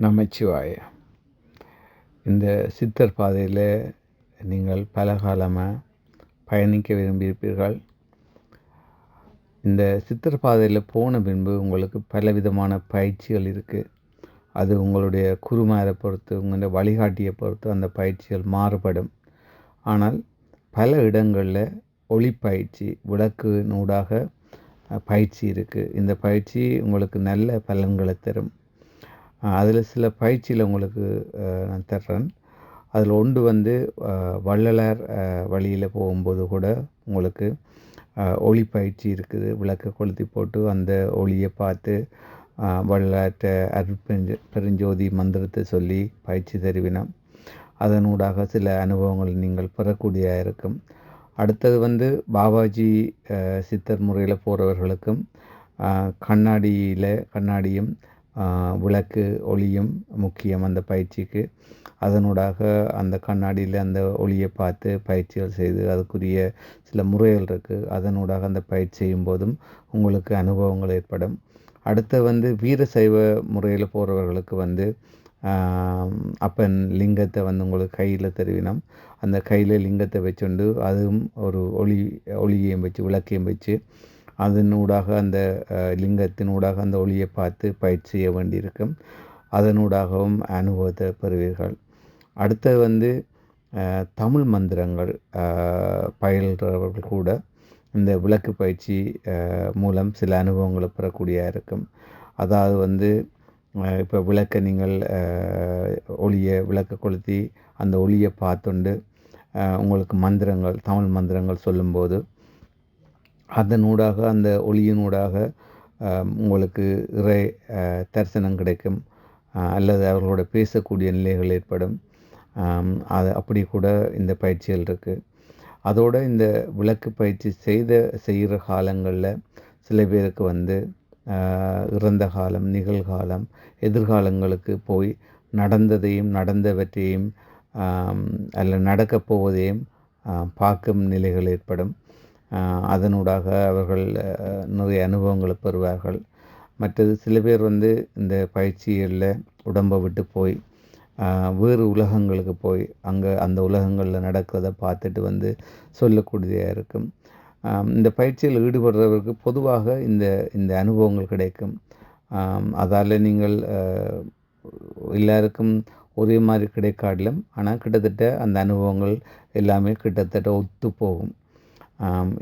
நமச்சிவாய. இந்த சித்தர் பாதையில் நீங்கள் பல காலமாக பயணிக்க விரும்பியிருப்பீர்கள். இந்த சித்தர் பாதையில் போன பின்பு உங்களுக்கு பலவிதமான பயிற்சிகள் இருக்குது. அது உங்களுடைய குருமாரை பொறுத்து, உங்களுடைய வழிகாட்டியை பொறுத்து அந்த பயிற்சிகள் மாறுபடும். ஆனால் பல இடங்களில் ஒளி பயிற்சி, விளக்கு நூடாக பயிற்சி இருக்குது. இந்த பயிற்சி உங்களுக்கு நல்ல பலன்களை தரும். அதில் சில பயிற்சியில் உங்களுக்கு நான் தர்றேன். அதில் ஒன்று வள்ளலார் வழியில் போகும்போது கூட உங்களுக்கு ஒளி பயிற்சி இருக்குது. விளக்கை கொளுத்தி போட்டு அந்த ஒளியை பார்த்து வள்ளலாற்ற பெருஞ்சோதி மந்திரத்தை சொல்லி பயிற்சி தருவினோம். அதனூடாக சில அனுபவங்கள் நீங்கள் பெறக்கூடியதாக இருக்கும். அடுத்தது பாபாஜி சித்தர் முறையில் போகிறவர்களுக்கும் கண்ணாடியும் விளக்கு ஒளியும் முக்கியம் அந்த பயிற்சிக்கு. அதனூடாக அந்த கண்ணாடியில் அந்த ஒளியை பார்த்து பயிற்சிகள் செய்து அதுக்குரிய சில முறைகள் இருக்குது. அதனூடாக அந்த பயிற்சி செய்யும் போதும் உங்களுக்கு அனுபவங்கள் ஏற்படும். அடுத்து வீர சைவ முறையில் போகிறவர்களுக்கு அப்பன் லிங்கத்தை உங்களுக்கு கையில் தருவினோம். அந்த கையில் லிங்கத்தை வச்சுண்டு அதுவும் ஒரு ஒளியையும் வச்சு விளக்கையும் வச்சு அதனூடாக அந்த லிங்கத்தினூடாக அந்த ஒளியை பார்த்து பயிற்சி செய்ய வேண்டியிருக்கும். அதனூடாகவும் அனுபவத்தை பெறுவீர்கள். அடுத்தது தமிழ் மந்திரங்கள் பயில்றவர்கள் கூட இந்த விளக்கு பயிற்சி மூலம் சில அனுபவங்களை பெறக்கூடியதாக இருக்கும். அதாவது இப்போ விளக்கை நீங்கள் விளக்கை கொளுத்தி அந்த ஒளியை பார்த்துண்டு உங்களுக்கு தமிழ் மந்திரங்கள் சொல்லும்போது அதனூடாக அந்த ஒளியினூடாக உங்களுக்கு இறை தரிசனம் கிடைக்கும், அல்லது அவர்களோட பேசக்கூடிய நிலைகள் ஏற்படும். அது அப்படி கூட இந்த பயிற்சிகள் இருக்குது. அதோடு இந்த விளக்கு பயிற்சி செய்கிற காலங்களில் சில பேருக்கு இறந்த காலம், நிகழ்காலம், எதிர்காலங்களுக்கு போய் நடந்தவற்றையும் அல்ல நடக்கப் போவதையும் பார்க்கும் நிலைகள் ஏற்படும். அதனூடாக அவர்கள் நிறைய அனுபவங்களை பெறுவார்கள். மற்றது சில பேர் இந்த பயிற்சிகளில் உடம்பை விட்டு போய் வேறு உலகங்களுக்கு போய் அங்கே அந்த உலகங்களில் நடக்கிறத பார்த்துட்டு சொல்லக்கூடியதாக இருக்கும். இந்த பயிற்சியில் ஈடுபடுறவருக்கு பொதுவாக இந்த அனுபவங்கள் கிடைக்கும். அதால் நீங்கள் எல்லாருக்கும் ஒரே மாதிரி கிடைக்காட்டிலும், ஆனால் கிட்டத்தட்ட அந்த அனுபவங்கள் எல்லாமே கிட்டத்தட்ட ஒத்து போகும்.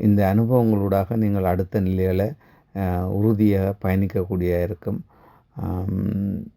இந்த அனுபவங்களூடாக நீங்கள் அடுத்த நிலையில் உறுதியாக பயணிக்கக்கூடியதாக இருக்கும்.